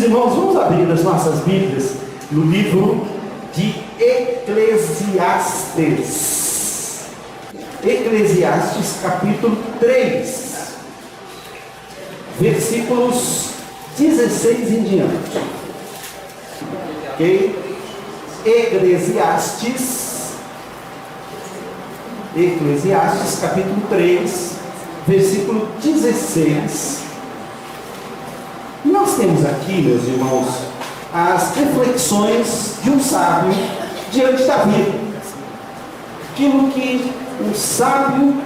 Queridos irmãos, vamos abrir as nossas Bíblias no livro de Eclesiastes. Eclesiastes capítulo 3, versículos 16 em diante. Ok? Eclesiastes capítulo 3, versículo 16. Nós temos aqui, meus irmãos, as reflexões de um sábio diante da vida. Aquilo que um sábio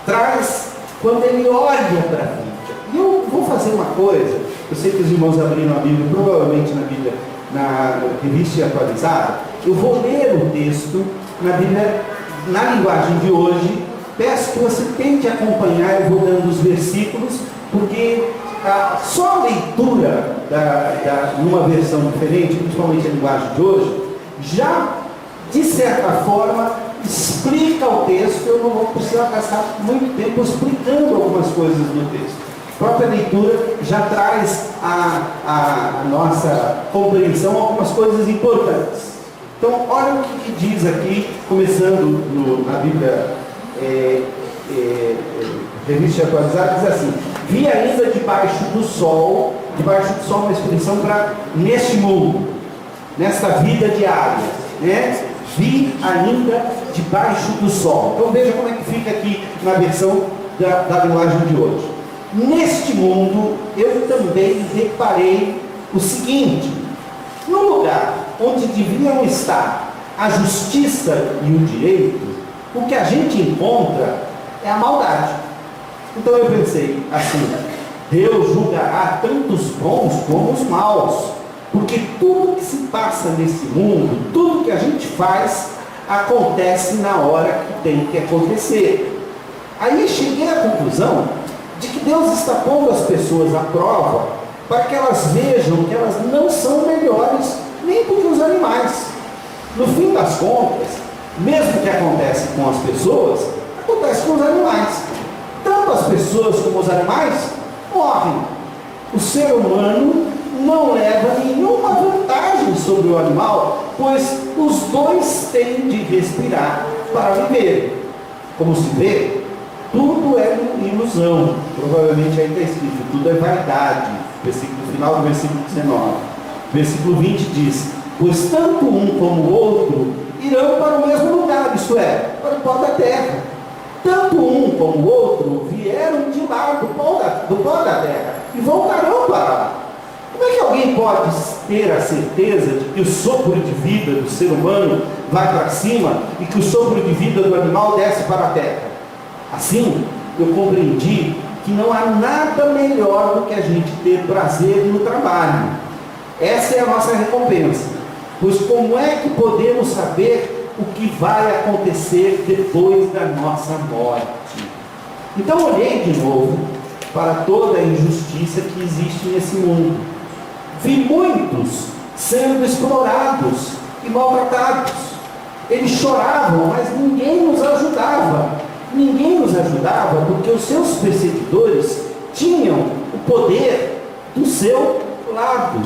traz quando ele olha para a vida. E eu vou fazer uma coisa, eu sei que os irmãos abriram a Bíblia, provavelmente na Bíblia, na revista atualizada. Eu vou ler o texto na Bíblia, na linguagem de hoje. Peço que você tente acompanhar, eu vou dando os versículos, porque só a leitura numa versão diferente, principalmente a linguagem de hoje, já, de certa forma, explica o texto. Eu não vou precisar gastar muito tempo explicando algumas coisas no texto. A própria leitura já traz a nossa compreensão algumas coisas importantes. Então, olha o que diz aqui, começando na Bíblia revista atualizada, diz assim: vi ainda debaixo do sol é uma expressão para neste mundo, nesta vida diária, né? Vi ainda debaixo do sol. Então veja como é que fica aqui na versão da linguagem de hoje. Neste mundo eu também reparei o seguinte: no lugar onde deveriam estar a justiça e o direito, o que a gente encontra é a maldade. Então eu pensei assim: Deus julgará tanto os bons como os maus, porque tudo que se passa nesse mundo, tudo que a gente faz, acontece na hora que tem que acontecer. Aí cheguei à conclusão de que Deus está pondo as pessoas à prova para que elas vejam que elas não são melhores nem do que os animais. No fim das contas, mesmo que acontece com as pessoas, acontece com os animais. Tanto as pessoas como os animais morrem. O ser humano não leva nenhuma vantagem sobre o animal, pois os dois têm de respirar para viver. Como se vê, tudo é ilusão. Provavelmente aí está escrito: tudo é vaidade. No final do versículo 19. Versículo 20 diz: pois tanto um como o outro irão para o mesmo lugar, isto é, para o pó da terra. Tanto um como o outro vieram de lá, do pó da terra, e voltarão para lá. Como é que alguém pode ter a certeza de que o sopro de vida do ser humano vai para cima e que o sopro de vida do animal desce para a terra? Assim, eu compreendi que não há nada melhor do que a gente ter prazer no trabalho. Essa é a nossa recompensa. Pois como é que podemos saber o que vai acontecer depois da nossa morte? Então olhei de novo para toda a injustiça que existe nesse mundo. Vi muitos sendo explorados e maltratados. Eles choravam, mas ninguém nos ajudava. Ninguém nos ajudava porque os seus perseguidores tinham o poder do seu lado.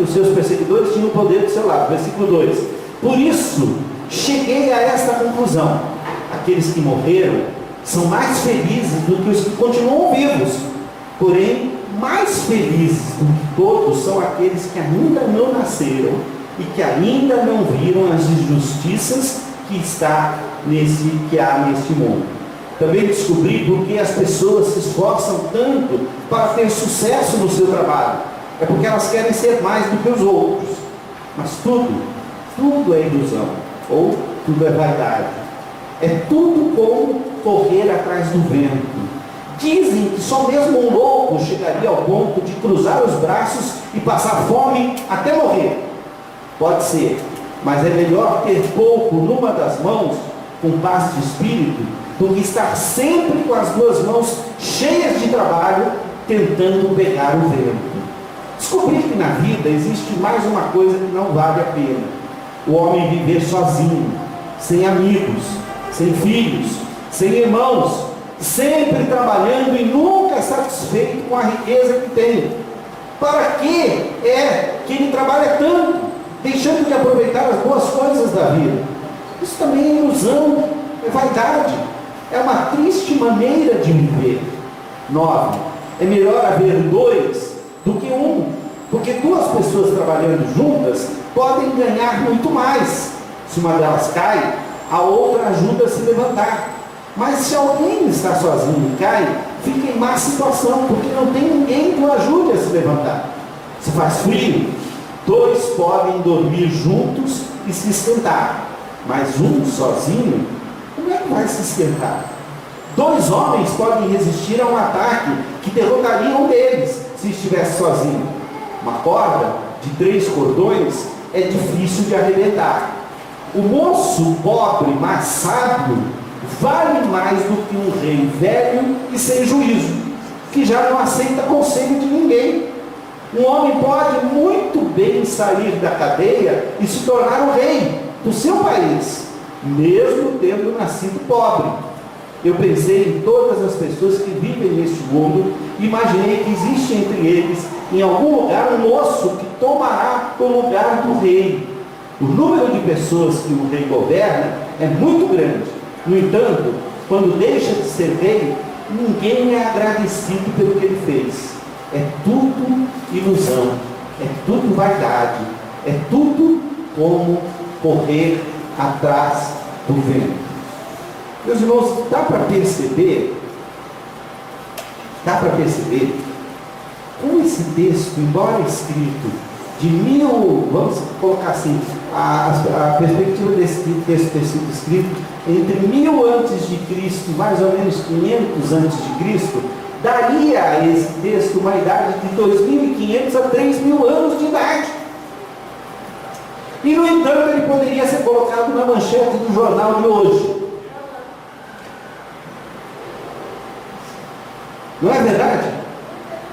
Os seus perseguidores tinham o poder do seu lado. Versículo 2: por isso cheguei a esta conclusão: aqueles que morreram são mais felizes do que os que continuam vivos. Porém, mais felizes do que todos são aqueles que ainda não nasceram e que ainda não viram as injustiças que há neste mundo. Também descobri por que as pessoas se esforçam tanto para ter sucesso no seu trabalho. É porque elas querem ser mais do que os outros. Mas tudo é ilusão, ou tudo é vaidade. É tudo como correr atrás do vento. Dizem que só mesmo um louco chegaria ao ponto de cruzar os braços e passar fome até morrer. Pode ser, mas é melhor ter pouco numa das mãos, com paz de espírito, do que estar sempre com as duas mãos cheias de trabalho, tentando pegar o vento. Descobri que na vida existe mais uma coisa que não vale a pena: o homem viver sozinho, sem amigos, sem filhos, sem irmãos, sempre trabalhando e nunca satisfeito com a riqueza que tem. Para que é que ele trabalha tanto, deixando de aproveitar as boas coisas da vida? Isso também é ilusão, é vaidade, é uma triste maneira de viver. 9. É melhor haver 2 do que 1, porque 2 pessoas trabalhando juntas podem ganhar muito mais. Se uma delas cai, a outra ajuda a se levantar. Mas se alguém está sozinho e cai, fica em má situação, porque não tem ninguém que o ajude a se levantar. Se faz frio, 2 podem dormir juntos e se esquentar, mas um sozinho, como é que vai se esquentar? 2 homens podem resistir a um ataque que derrotaria um deles, se estivesse sozinho. Uma corda de 3 cordões é difícil de arrebentar. O moço pobre, mas sábio, vale mais do que um rei velho e sem juízo, que já não aceita conselho de ninguém. Um homem pode muito bem sair da cadeia e se tornar o rei do seu país, mesmo tendo nascido pobre. Eu pensei em todas as pessoas que vivem neste mundo e imaginei que existe entre eles, em algum lugar, um moço que tomará o lugar do rei. O número de pessoas que o rei governa é muito grande. No entanto, quando deixa de ser rei, ninguém é agradecido pelo que ele fez. É tudo ilusão, é tudo vaidade, é tudo como correr atrás do vento. Meus irmãos, dá para perceber como esse texto, embora escrito vamos colocar assim, a perspectiva desse texto ter sido escrito entre 1000 antes de Cristo, mais ou menos 500 antes de Cristo, daria a esse texto uma idade de 2.500 a 3.000 anos de idade. E no entanto ele poderia ser colocado na manchete do jornal de hoje. Não é verdade?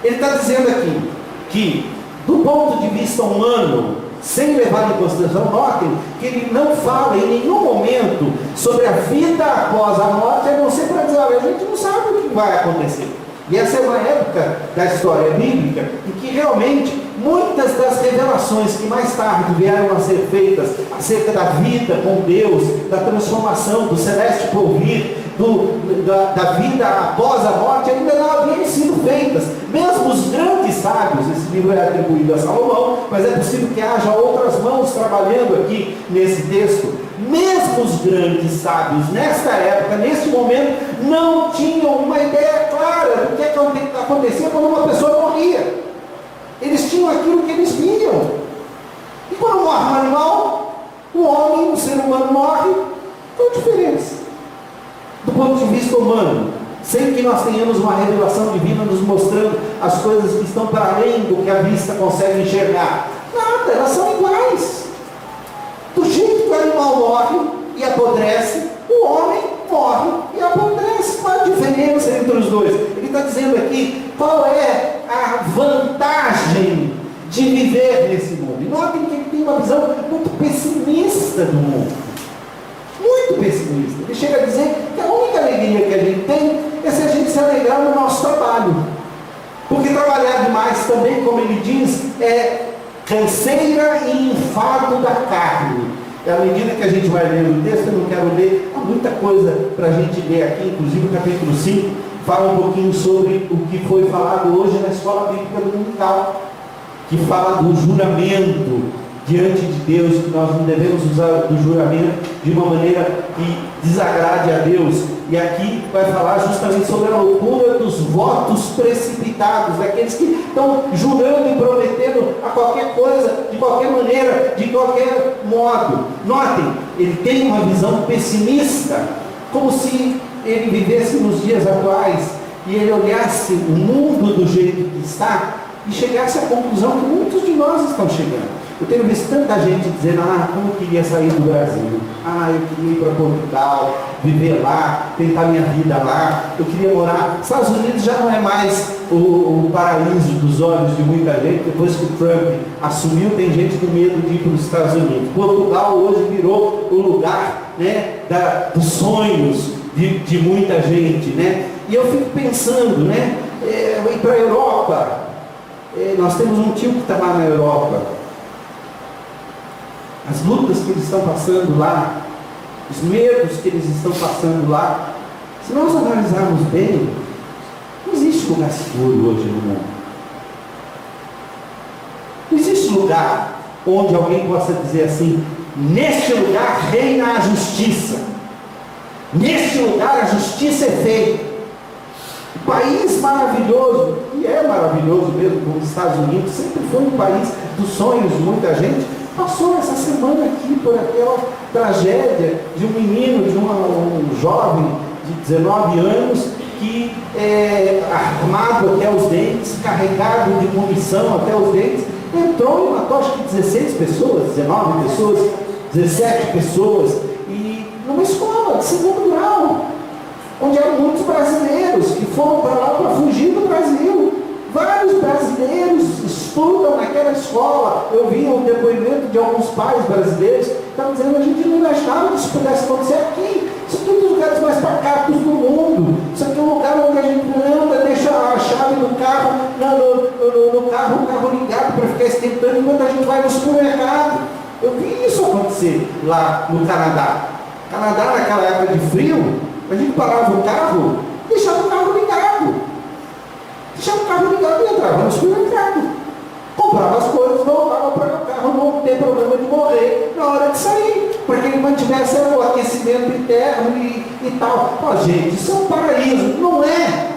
Ele está dizendo aqui que, do ponto de vista humano, sem levar em consideração, notem que ele não fala em nenhum momento sobre a vida após a morte, a não ser para dizer, olha, a gente não sabe o que vai acontecer. E essa é uma época da história bíblica em que realmente muitas das revelações que mais tarde vieram a ser feitas acerca da vida com Deus, da transformação, do celeste porvir, da vida após a morte, ainda não haviam sido feitas. Mesmo os grandes sábios, esse livro é atribuído a Salomão, mas é possível que haja outras mãos trabalhando aqui nesse texto. Mesmo os grandes sábios, nesta época, neste momento, não tinham uma ideia clara do que acontecia quando uma pessoa morria. Eles tinham aquilo que eles viam. E quando morre um animal, um homem, um ser humano morre, qual a diferença? Do ponto de vista humano, sem que nós tenhamos uma revelação divina nos mostrando as coisas que estão para além do que a vista consegue enxergar. Nada, elas são iguais. Do jeito que o animal morre e apodrece, o homem morre e apodrece. Qual a diferença entre os dois? Ele está dizendo aqui qual é a vantagem de viver nesse mundo. E notem que ele tem uma visão muito pessimista do mundo. Muito pessimista. Ele chega a dizer que a única alegria que a gente tem é se a gente se alegrar no nosso trabalho. Porque trabalhar demais também, como ele diz, é canseira e enfado da carne. E à medida que a gente vai lendo o texto, eu não quero ler, há muita coisa para a gente ler aqui, inclusive o capítulo 5 fala um pouquinho sobre o que foi falado hoje na escola bíblica dominical, que fala do juramento diante de Deus, que nós não devemos usar do juramento de uma maneira que desagrade a Deus. E aqui vai falar justamente sobre a loucura dos votos precipitados, daqueles que estão jurando e prometendo a qualquer coisa, de qualquer maneira, de qualquer modo. Notem, ele tem uma visão pessimista, como se ele vivesse nos dias atuais e ele olhasse o mundo do jeito que está e chegasse à conclusão que muitos de nós estão chegando. Eu tenho visto tanta gente dizendo, como eu queria sair do Brasil, eu queria ir para Portugal, viver lá, tentar minha vida lá, eu queria morar. Estados Unidos já não é mais o paraíso dos olhos de muita gente. Depois que o Trump assumiu, tem gente com medo de ir para os Estados Unidos. Portugal hoje virou o lugar, né, dos sonhos de muita gente, né? E eu fico pensando, né? Ir para a Europa. Nós temos um tio que está lá na Europa. As lutas que eles estão passando lá, os medos que eles estão passando lá, se nós analisarmos bem, não existe lugar seguro hoje no mundo. Não existe lugar onde alguém possa dizer assim: neste lugar reina a justiça, neste lugar a justiça é feita. Um país maravilhoso, e é maravilhoso mesmo, como os Estados Unidos, sempre foi um país dos sonhos de muita gente, passou essa semana aqui por aquela tragédia de um menino, de um jovem de 19 anos, que armado até os dentes, carregado de munição até os dentes, entrou e matou acho que 16 pessoas, 19 pessoas, 17 pessoas, e numa escola de segundo grau, onde eram muitos brasileiros que foram para lá para fugir do Brasil. Vários brasileiros estudam naquela escola. Eu vi um depoimento de alguns pais brasileiros que estavam dizendo: a gente não imaginava que isso pudesse acontecer aqui. Isso aqui é um dos lugares mais pacatos do mundo. Isso aqui é um lugar onde a gente anda, deixa a chave do carro no carro, o carro ligado para ficar esquentando enquanto a gente vai no supermercado. Eu vi isso acontecer lá no Canadá. Canadá, naquela época de frio, a gente parava o carro, deixava o carro ligado. Deixava o carro ligado e entrava no supermercado. Comprava as coisas, voltava para o carro, não tem problema de morrer na hora de sair, porque ele mantivesse o aquecimento interno e tal. Ó, gente, isso é um paraíso. Não é.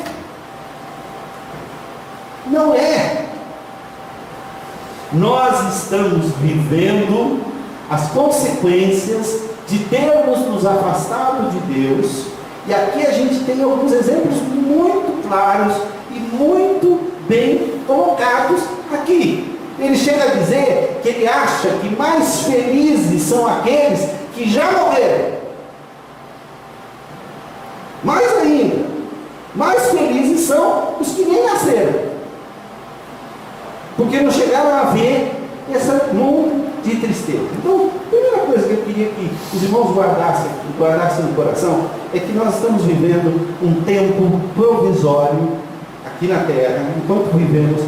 Não é. Nós estamos vivendo as consequências de termos nos afastado de Deus. E aqui a gente tem alguns exemplos muito claros e muito bem colocados aqui. Ele chega a dizer que ele acha que mais felizes são aqueles que já morreram. Mais ainda, mais felizes são os que nem nasceram, porque não chegaram a ver esse mundo de tristeza. Então, a primeira coisa que eu queria que os irmãos guardassem no coração é que nós estamos vivendo um tempo provisório aqui na Terra. Enquanto vivemos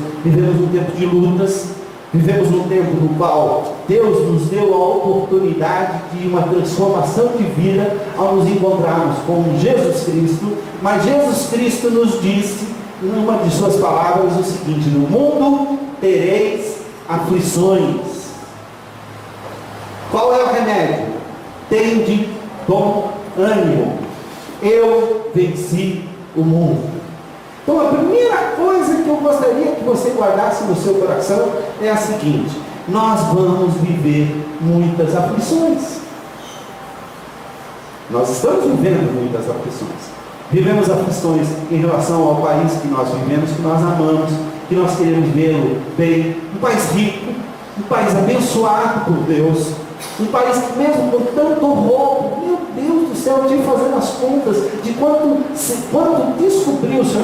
um tempo de lutas, vivemos um tempo no qual Deus nos deu a oportunidade de uma transformação de vida ao nos encontrarmos com Jesus Cristo. Mas Jesus Cristo nos disse, numa de suas palavras, o seguinte: no mundo tereis aflições. Qual é o remédio? Tende bom ânimo. Eu venci o mundo. Então a primeira coisa que eu gostaria que você guardasse no seu coração é a seguinte: nós vamos viver muitas aflições. Nós estamos vivendo muitas aflições. Vivemos aflições em relação ao país que nós vivemos, que nós amamos, que nós queremos vê-lo bem. Um país rico, um país abençoado por Deus, um país que mesmo com tanto roubo, meu Deus do céu, eu tive fazendo as contas de quanto descobriu-se,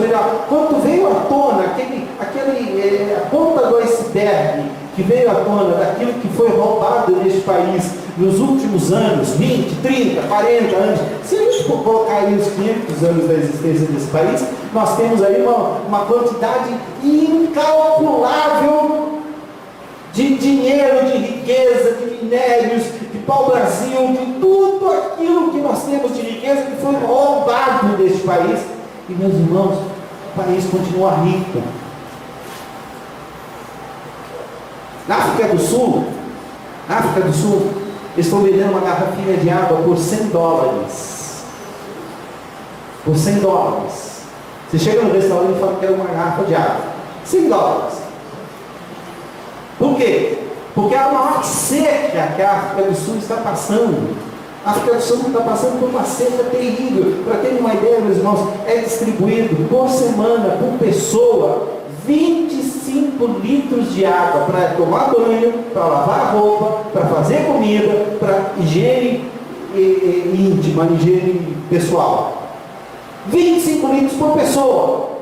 quanto veio à tona, a ponta do iceberg que veio à tona daquilo que foi roubado neste país nos últimos anos, 20, 30, 40 anos. Se a gente for colocar aí os 500 anos da existência desse país, nós temos aí uma quantidade incalculável de dinheiro, de riqueza, de minérios, de pau-brasil, de tudo aquilo que nós temos de riqueza que foi roubado deste país. E, meus irmãos, o país continua rico. Na África do Sul, eles estão vendendo uma garrafinha de água por $100. Por $100. Você chega no restaurante e fala que quer uma garrafa de água. $100. Por quê? Porque é a maior seca que a África do Sul está passando. A África do Sul está passando por uma seca terrível. Para terem uma ideia, meus irmãos, é distribuído por semana, por pessoa, 25 litros de água para tomar banho, para lavar a roupa, para fazer comida, para higiene íntima, higiene pessoal. 25 litros por pessoa.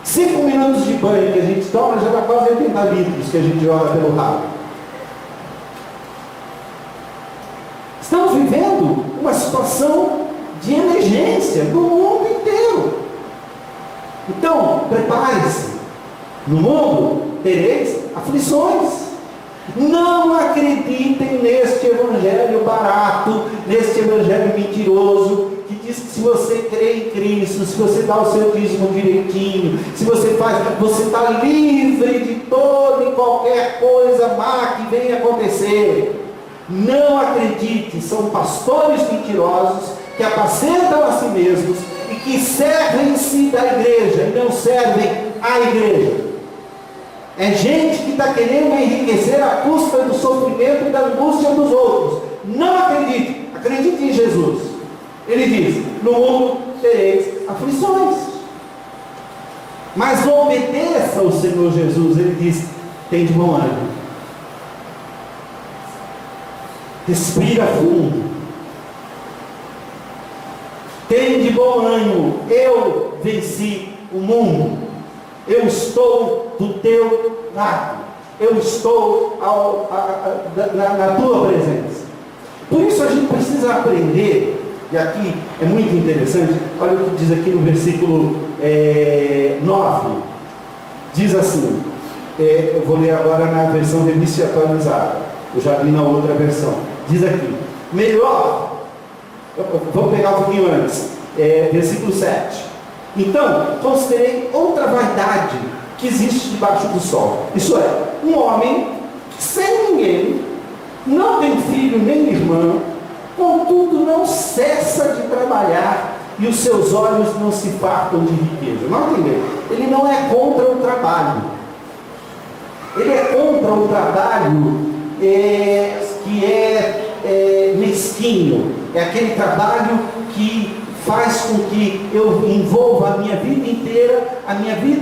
5 minutos de banho que a gente toma já dá quase 80 litros que a gente joga pelo rabo. Estamos vivendo uma situação de emergência no mundo inteiro. Então, prepare-se. No mundo tereis aflições. Não acreditem neste evangelho barato, neste evangelho mentiroso, que diz que se você crê em Cristo, se você dá o seu dízimo direitinho, se você faz, você está livre de toda e qualquer coisa má que venha acontecer. Não acredite, são pastores mentirosos que apacentam a si mesmos e que servem-se da igreja e não servem a igreja. É gente que está querendo enriquecer à custa do sofrimento e da angústia dos outros. Não acredite, acredite em Jesus. Ele diz: no mundo tereis aflições, mas obedeça ao Senhor Jesus. Ele diz: tem de bom ânimo. Respira fundo. Tem de bom ânimo. Eu venci o mundo. Eu estou do teu lado. Eu estou na tua presença. Por isso a gente precisa aprender. E aqui é muito interessante. Olha o que diz aqui no versículo 9. Diz assim. Eu vou ler agora na versão revista atualizada. Eu já li na outra versão. Diz aqui: melhor. Vou pegar um pouquinho antes. Versículo 7. Então, considerei outra vaidade que existe debaixo do sol. Isso é, um homem sem ninguém, não tem filho nem irmã, contudo não cessa de trabalhar e os seus olhos não se fartam de riqueza. Não entendeu? Ele não é contra o trabalho. Ele é contra o trabalho que é mesquinho. É aquele trabalho que faz com que eu envolva a minha vida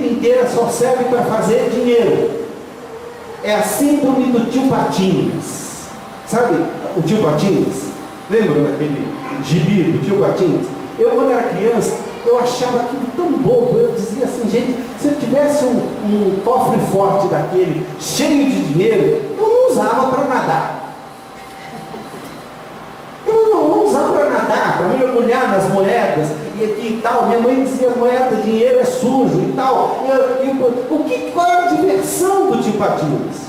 inteira só serve para fazer dinheiro. É a síndrome do tio Patinhas. Sabe o tio Patinhas? Lembra daquele gibi do tio Patinhas? Eu, quando era criança, eu achava aquilo tão bobo. Eu dizia assim: gente, se eu tivesse um cofre forte daquele, cheio de dinheiro, eu não usava para nadar. Não usava para nadar, para mergulhar nas moedas e tal. Minha mãe dizia: moeda, dinheiro é sujo e tal. Qual é a diversão do tio Patinhas?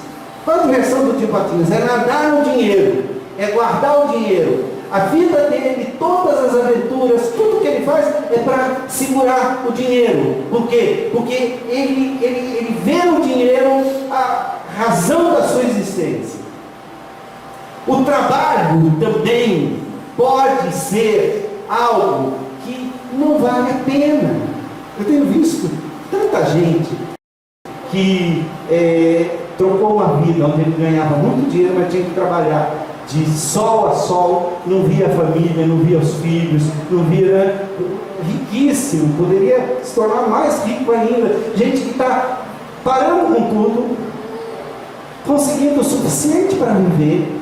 Qual é a diversão do tio Patinhas? É nadar no dinheiro, é guardar o dinheiro. A vida dele, todas as aventuras, tudo que ele faz é para segurar o dinheiro. Por quê? Porque ele vê no dinheiro a razão da sua existência. O trabalho também pode ser algo que não vale a pena. Eu tenho visto tanta gente que trocou uma vida onde ele ganhava muito dinheiro, mas tinha que trabalhar de sol a sol, não via a família, não via os filhos, não via, riquíssimo, poderia se tornar mais rico ainda. Gente que está parando com tudo, conseguindo o suficiente para viver,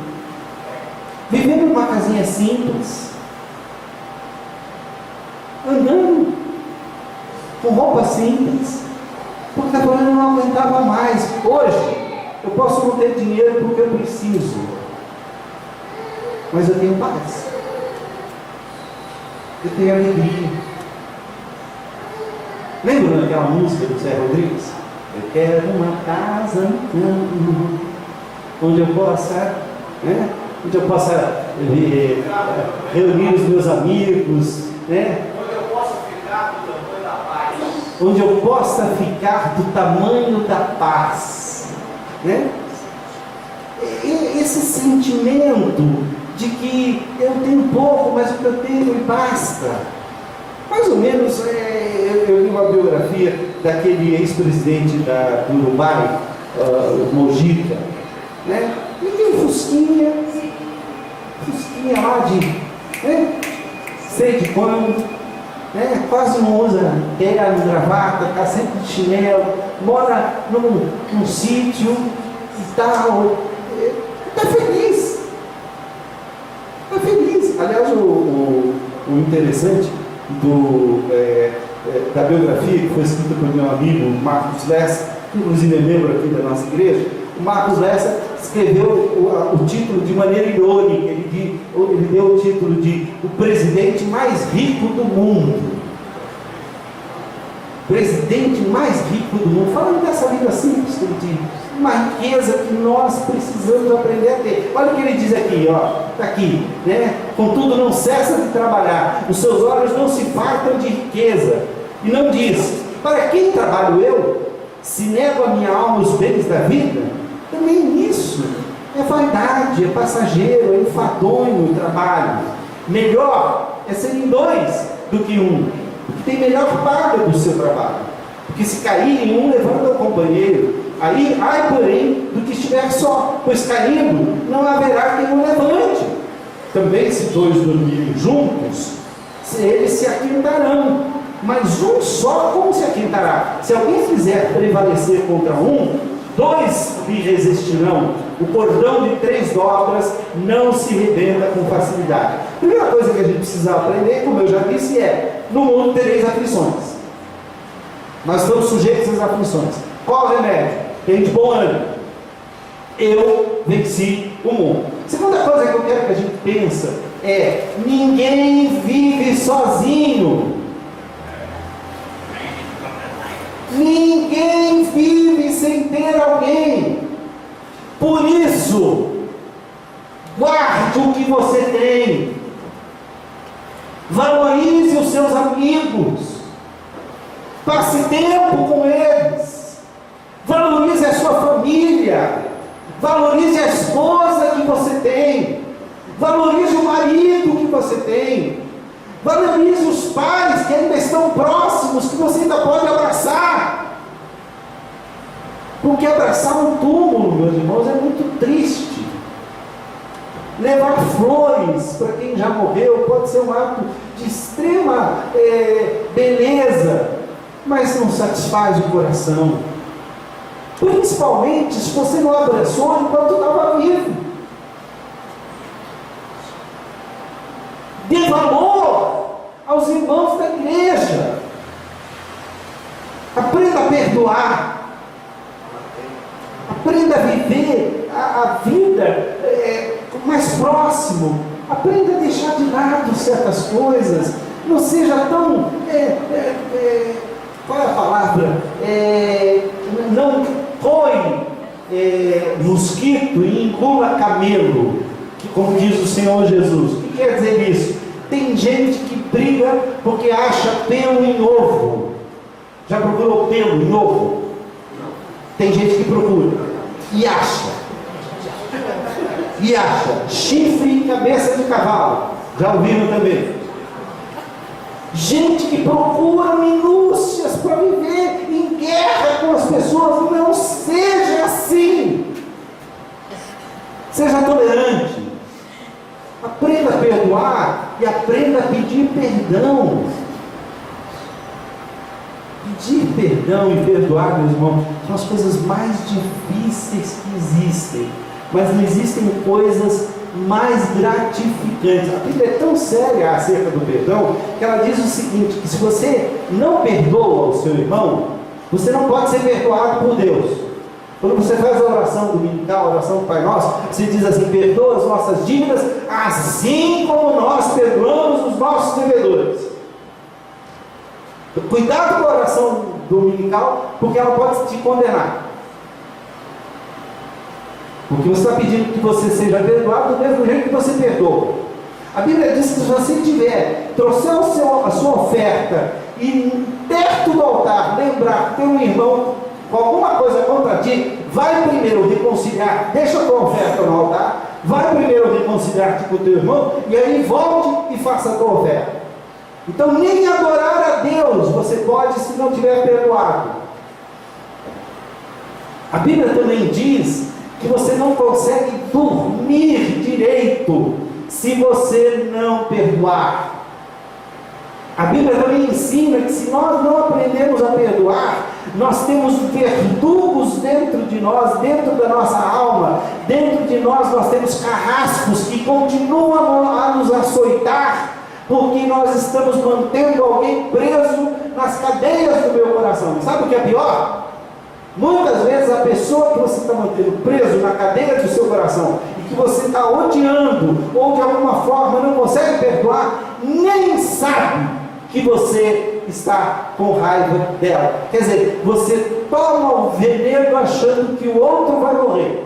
vivendo numa casinha simples, andando com roupa simples, porque está falando: eu não aguentava mais. Hoje eu posso não ter dinheiro porque eu preciso, mas eu tenho paz, eu tenho alegria. Lembra daquela música do Zé Rodrigues? Eu quero uma casa no campo, onde eu possa, onde eu possa reunir os meus amigos, onde eu possa ficar do tamanho da paz. Onde eu possa ficar do tamanho da paz, Esse sentimento de que eu tenho pouco, mas o que eu tenho me basta. Mais ou menos, eu li uma biografia daquele ex-presidente do Uruguai, Mojica, Ele tem um fusquinha lá de, sei de quando, quase não usa terno, gravata, está sempre de chinelo, mora num sítio e tal, está feliz. Está feliz. Aliás, o interessante da biografia que foi escrita por meu amigo Marcos Lessa, que inclusive é membro aqui da nossa igreja, o Marcos Lessa escreveu o título de maneira irônica. Ele deu o título de o presidente mais rico do mundo. Presidente mais rico do mundo. Falando dessa vida simples que ele tinha. Uma riqueza que nós precisamos aprender a ter. Olha o que ele diz aqui, ó. Está aqui, né? Contudo, não cessa de trabalhar. Os seus olhos não se fartam de riqueza. E não diz: para quem trabalho eu? Se nego a minha alma os bens da vida? Também nisso é vaidade, é passageiro, é enfadonho o trabalho. Melhor é serem dois do que um, porque tem melhor paga do seu trabalho. Porque se cair em um, levanta o companheiro. Aí, ai porém, do que estiver só, pois caindo, não haverá quem o levante. Também se dois dormirem juntos, eles se aquintarão. Mas um só, como se aquintará? Se alguém quiser prevalecer contra um, dois lhe resistirão. O cordão de 3 dobras não se rebenta com facilidade. A primeira coisa que a gente precisa aprender, como eu já disse, é: no mundo tereis aflições. Nós estamos sujeitos às aflições. Qual o remédio? Tem de bom ânimo. Eu venci o mundo. Segunda coisa que eu quero que a gente pense é: ninguém vive sozinho. Ninguém vive sem ter alguém. Por isso, guarde o que você tem. Valorize os seus amigos. Passe tempo com eles. Valorize a sua família. Valorize a esposa que você tem. Valorize o marido que você tem. Valorize os pais que ainda estão próximos, que você ainda pode abraçar. Porque abraçar um túmulo, meus irmãos, é muito triste. Levar flores para quem já morreu pode ser um ato de extrema beleza, mas não satisfaz o coração. Principalmente se você não abraçou enquanto estava vivo. Dê valor aos irmãos da igreja. Aprenda a perdoar. Aprenda a viver a vida mais próximo. Aprenda a deixar de lado certas coisas. Não seja tão... qual é a palavra? Não põe mosquito e engula camelo, como diz o Senhor Jesus. O que quer dizer isso? Tem gente que briga porque acha pelo em ovo. Já procurou pelo em ovo? Tem gente que procura e acha. E acha chifre em cabeça de cavalo. Já ouviram também? Gente que procura minúcias para viver em guerra com as pessoas. Não seja assim. Seja tolerante. Aprenda a perdoar e aprenda a pedir perdão. Pedir perdão e perdoar, meus irmãos, são as coisas mais difíceis que existem. Mas não existem coisas mais gratificantes. A Bíblia é tão séria acerca do perdão, que ela diz o seguinte: que se você não perdoa o seu irmão, você não pode ser perdoado por Deus. Quando você faz a oração dominical, a oração do Pai Nosso, você diz assim: perdoa as nossas dívidas, assim como nós perdoamos os nossos devedores. Cuidado com a oração dominical, porque ela pode te condenar. Porque você está pedindo que você seja perdoado do mesmo jeito que você perdoa. A Bíblia diz que se você trouxer a sua oferta e perto do altar lembrar que tem um irmão com alguma coisa contra ti, vai primeiro reconciliar, deixa a tua oferta no altar, vai primeiro reconciliar-te com o teu irmão, e aí volte e faça a tua oferta. Então nem adorar a Deus você pode se não tiver perdoado. A Bíblia também diz que você não consegue dormir direito se você não perdoar. A Bíblia também ensina que se nós não aprendemos a perdoar, nós temos verdugos dentro de nós, dentro da nossa alma, dentro de nós temos carrascos que continuam a nos açoitar, porque nós estamos mantendo alguém preso nas cadeias do meu coração. Sabe o que é pior? Muitas vezes a pessoa que você está mantendo preso na cadeira do seu coração e que você está odiando ou de alguma forma não consegue perdoar, nem sabe que você está com raiva dela. Quer dizer, você toma o veneno achando que o outro vai morrer.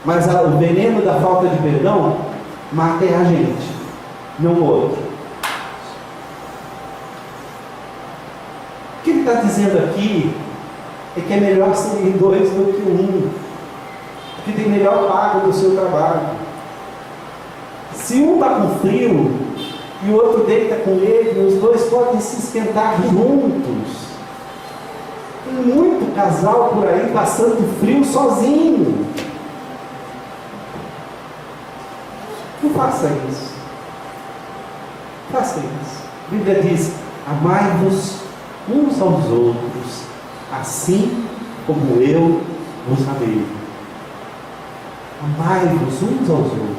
Mas o veneno da falta de perdão mata a gente, não o outro. O que ele está dizendo aqui é que é melhor serem dois do que um, porque tem melhor paga do seu trabalho. Se um está com frio e o outro deita com ele, os dois podem se esquentar juntos. Tem muito casal por aí passando frio sozinho. Não faça isso. Faça isso. A Bíblia diz: amai-vos uns aos outros, assim como eu vos amei. Amai-vos uns aos outros,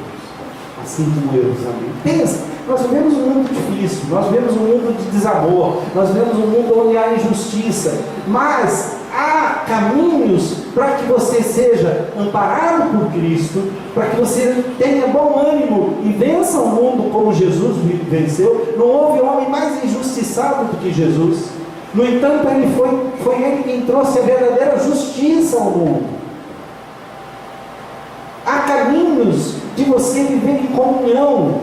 assim como eu vos amei. Pensa, nós vivemos um mundo difícil, nós vivemos um mundo de desamor, nós vivemos um mundo onde há injustiça, mas há caminhos para que você seja amparado por Cristo, para que você tenha bom ânimo e vença o mundo como Jesus venceu. Não houve homem mais injustiçado do que Jesus. No entanto, foi ele quem trouxe a verdadeira justiça ao mundo. Há caminhos de você viver em comunhão.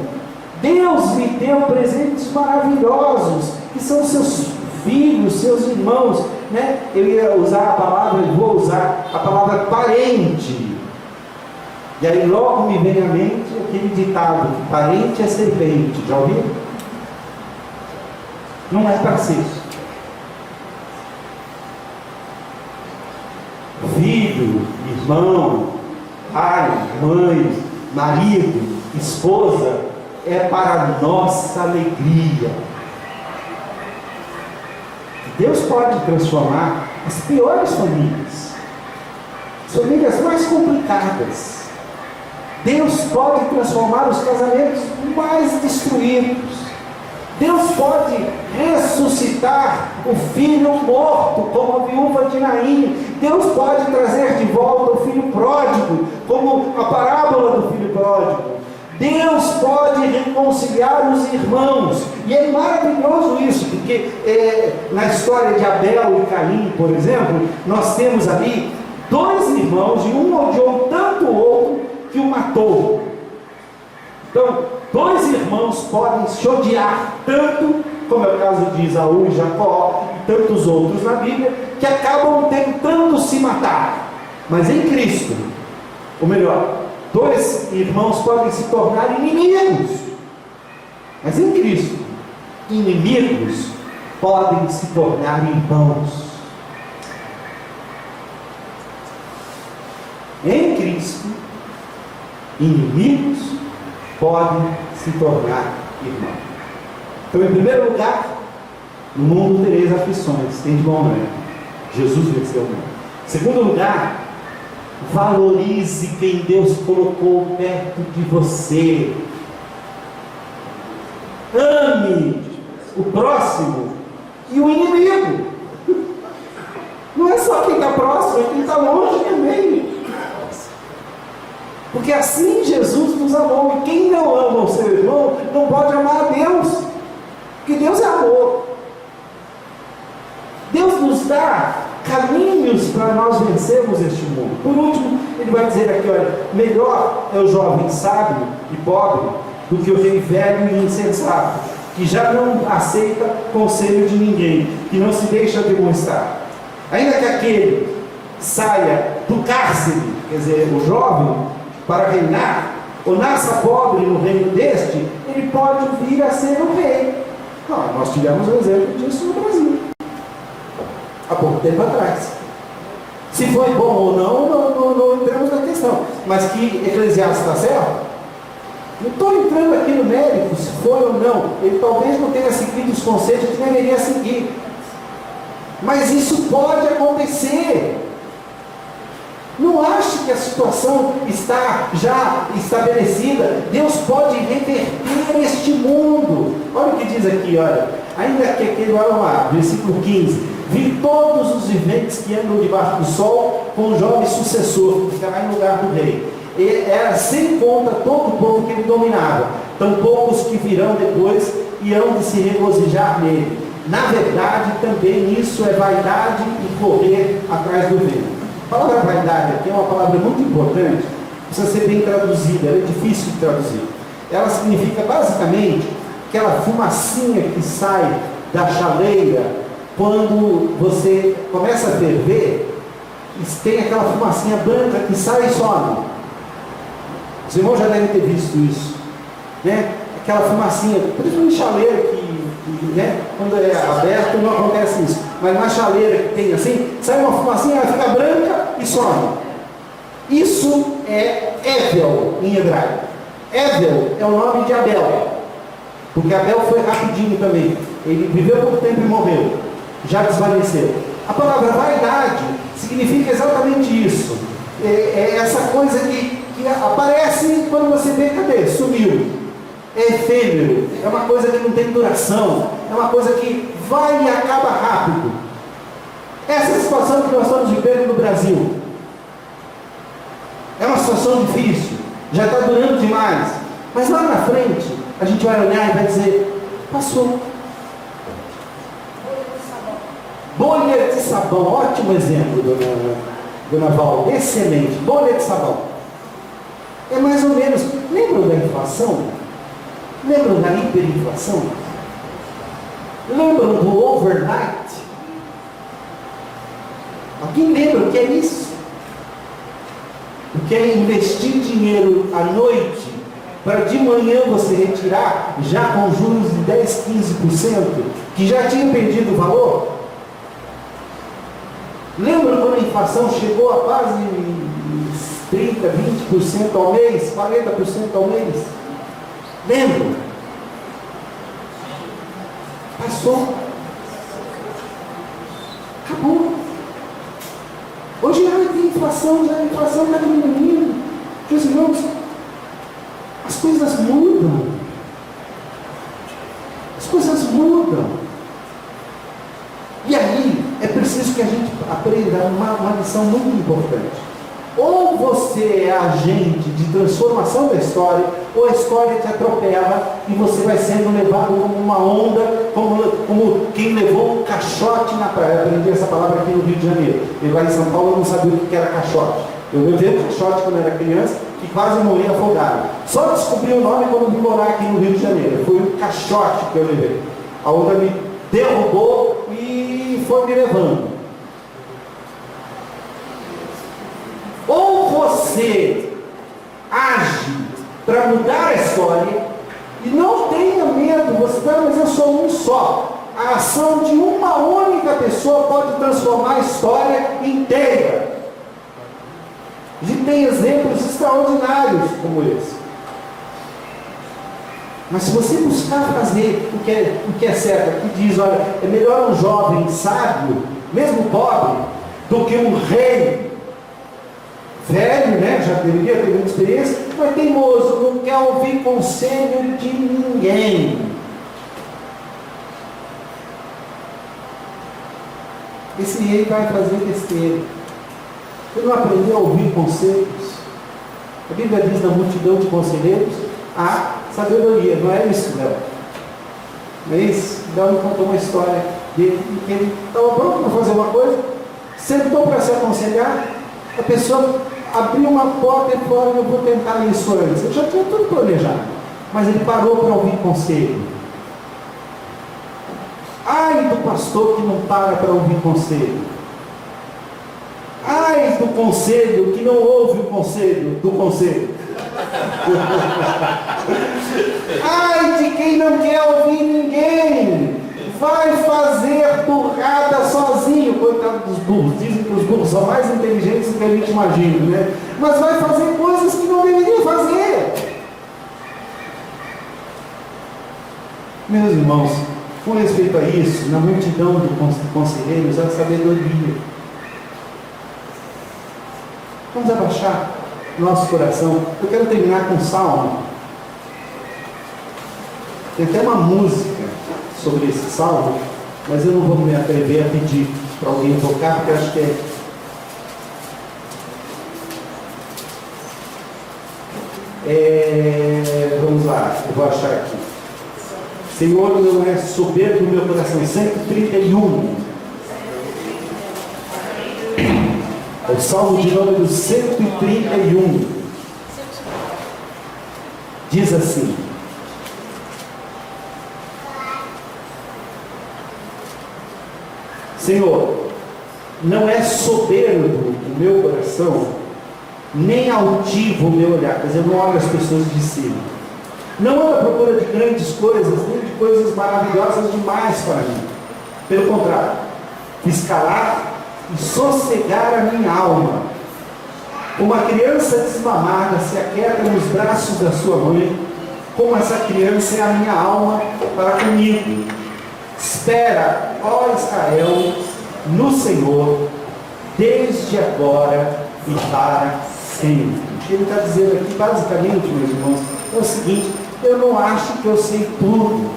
Deus lhe deu presentes maravilhosos, que são seus filhos, seus irmãos, né? Eu ia usar a palavra, vou usar a palavra parente. E aí logo me vem à mente aquele ditado: parente é serpente. Já ouviu? Não é parceiro. Filho, irmão, pai, mãe, marido, esposa, é para nossa alegria. Deus pode transformar as piores famílias, as famílias mais complicadas. Deus pode transformar os casamentos mais destruídos. Deus pode ressuscitar o filho morto, como a viúva de Naim. Deus pode trazer de volta o filho pródigo, como a parábola do filho pródigo. Deus pode reconciliar os irmãos. E é maravilhoso isso, porque na história de Abel e Caim, por exemplo, nós temos ali dois irmãos, e um odiou tanto o outro que o matou. Então, dois irmãos podem se odiar tanto, como é o caso de Esaú e Jacó, e tantos outros na Bíblia, que acabam tentando se matar. Mas em Cristo, ou melhor, dois irmãos podem se tornar inimigos. Mas em Cristo, inimigos podem se tornar irmãos. Em Cristo, inimigos podem se tornar irmãos. Então, em primeiro lugar, no mundo tereis aflições. Tem de bom ânimo. Jesus venceu o mundo. Em segundo lugar, valorize quem Deus colocou perto de você. Ame o próximo e o inimigo. Não é só quem está próximo, é quem está longe também. Porque assim Jesus nos amou. E quem não ama o seu irmão não pode amar a Deus. Porque Deus é amor. Deus nos dá caminhos para nós vencermos este mundo. Por último, ele vai dizer aqui: olha, melhor é o jovem sábio e pobre do que o rei velho e insensato, que já não aceita conselho de ninguém, que não se deixa demonstrar. Ainda que aquele saia do cárcere, quer dizer, o jovem, para reinar, ou nasça pobre no reino deste, ele pode vir a ser o rei. Nós tivemos um exemplo disso no Brasil, há pouco tempo atrás. Se foi bom ou não entramos na questão, mas que Eclesiastes está certo. Não estou entrando aqui no mérito se foi ou não. Ele talvez não tenha seguido os conselhos que deveria seguir, mas isso pode acontecer. Não ache que a situação está já estabelecida. Deus pode reverter este mundo. Olha o que diz aqui, olha. Ainda que aquele, olha lá, versículo 15. Vi todos os viventes que andam debaixo do sol com o jovem sucessor, que ficará em lugar do rei. E era sem conta todo o povo que ele dominava. Tampouco os que virão depois e hão de se regozijar nele. Na verdade, também isso é vaidade e correr atrás do vento. A palavra vaidade aqui é uma palavra muito importante, precisa ser bem traduzida, ela é difícil de traduzir. Ela significa basicamente aquela fumacinha que sai da chaleira quando você começa a ferver, tem aquela fumacinha branca que sai e some. Os irmãos já devem ter visto isso, né? Aquela fumacinha, principalmente chaleira que né? Quando é aberto não acontece isso, mas na chaleira que tem assim, sai uma fumacinha, ela fica branca e some. Isso é Evel em hebraico. Evel é o nome de Abel, porque Abel foi rapidinho também, ele viveu pouco tempo e morreu, já desvaneceu. A palavra vaidade significa exatamente isso, é essa coisa que aparece quando você vê, cadê? Sumiu. É efêmero, é uma coisa que não tem duração, é uma coisa que vai e acaba rápido. Essa é a situação que nós estamos vivendo no Brasil. É uma situação difícil, já está durando demais, mas lá na frente a gente vai olhar e vai dizer: passou. Bolha de sabão, ótimo exemplo, dona Val, excelente. Bolha de sabão é mais ou menos, lembram da inflação? Lembram da hiperinflação? Lembram do overnight? Alguém lembra o que é isso? O que é investir dinheiro à noite para de manhã você retirar já com juros de 10, 15%, que já tinha perdido o valor? Lembram quando a inflação chegou a quase 30, 20% ao mês, 40% ao mês? Lembra? Passou. Acabou. Hoje tem inflação, já a inflação está diminuindo. Meus irmãos, as coisas mudam. As coisas mudam. E aí, é preciso que a gente aprenda uma lição muito importante. Ou você é agente de transformação da história, ou a história te atropela e você vai sendo levado como uma onda, como quem levou um caixote na praia. Eu aprendi essa palavra aqui no Rio de Janeiro. E lá em São Paulo eu não sabia o que era caixote. Eu levei um caixote quando era criança e quase morri afogado. Só descobri o nome quando vim morar aqui no Rio de Janeiro. Foi um caixote que eu levei. A onda me derrubou e foi me levando. Ou você age para mudar a história e não tenha medo, você fala, mas eu sou um só. A ação de uma única pessoa pode transformar a história inteira. A gente tem exemplos extraordinários como esse. Mas se você buscar fazer o que é certo, aqui diz, olha, é melhor um jovem sábio, mesmo pobre, do que um rei velho, né, já deveria ter muita experiência, mas teimoso, não quer ouvir conselho de ninguém. Esse rei vai fazer besteira. Ele não aprendeu a ouvir conselhos. A Bíblia diz na multidão de conselheiros há sabedoria, não é isso, Léo? Não é isso? Léo me contou uma história dele, que ele estava pronto para fazer uma coisa, sentou para se aconselhar, a pessoa abriu uma porta e falou: eu vou tentar isso antes. Ele já tinha tudo planejado, mas ele parou para ouvir conselho. Ai do pastor que não para para ouvir conselho. Ai do conselho que não ouve o conselho do conselho. Ai de quem não quer ouvir ninguém. Vai fazer burrada sozinho. Coitado dos burros. Dizem que os burros são mais inteligentes do que a gente imagina, né? Mas vai fazer coisas que não deveria fazer. Meus irmãos, com respeito a isso, na multidão de conselheiros, há sabedoria. Vamos abaixar nosso coração. Eu quero terminar com um salmo. Tem até uma música sobre esse salmo, mas eu não vou me atrever a pedir para alguém tocar, porque eu acho que vamos lá, eu vou achar aqui. Senhor, não é soberbo no meu coração. 131. É o salmo de número 131. Diz assim: Senhor, não é soberbo o meu coração, nem altivo o meu olhar. Quer dizer, eu não olho as pessoas de cima. Não ando à procura de grandes coisas, nem de coisas maravilhosas demais para mim. Pelo contrário, quis calar e sossegar a minha alma. Uma criança desmamada se aquieta nos braços da sua mãe, como essa criança é a minha alma para comigo. Espera, ó Israel, no Senhor, desde agora e para sempre. O que ele está dizendo aqui, basicamente, meus irmãos, é o seguinte: eu não acho que eu sei tudo.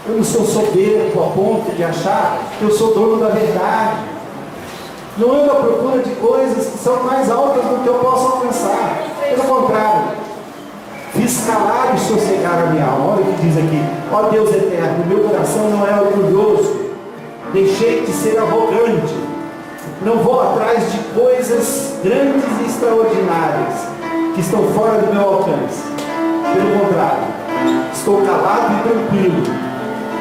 Eu não sou soberbo a ponto de achar que eu sou dono da verdade. Não ando à procura de coisas que são mais altas do que eu posso alcançar. Pelo contrário, fiz calar e sossegar a minha alma. Olha o que diz aqui: ó Deus eterno, meu coração não é orgulhoso, deixei de ser arrogante, não vou atrás de coisas grandes e extraordinárias que estão fora do meu alcance. Pelo contrário, estou calado e tranquilo,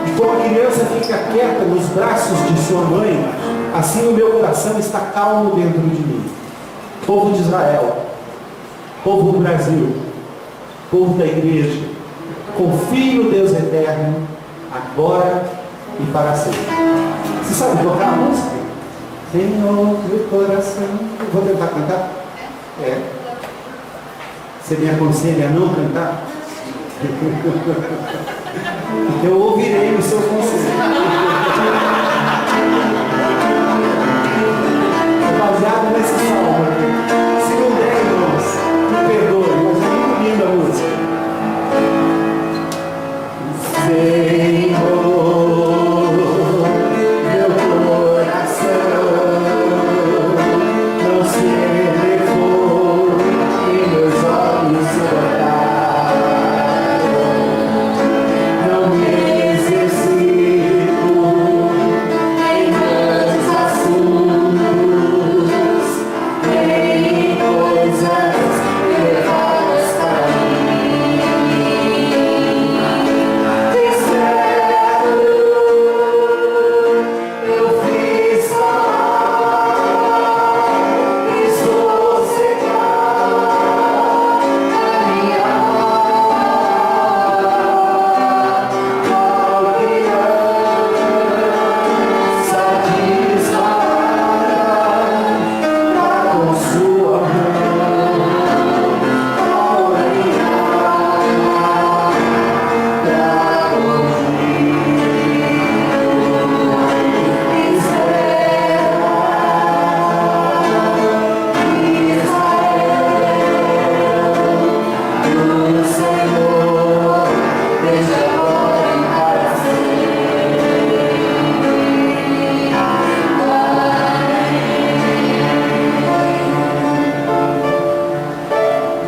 e como a criança fica quieta nos braços de sua mãe, assim o meu coração está calmo dentro de mim. Povo de Israel, povo do Brasil, povo da igreja, confie no Deus eterno, agora e para sempre. Você sabe tocar a música? Senhor, meu coração. Eu vou tentar cantar? Você me aconselha a não cantar? Eu ouvirei os seus conselhos.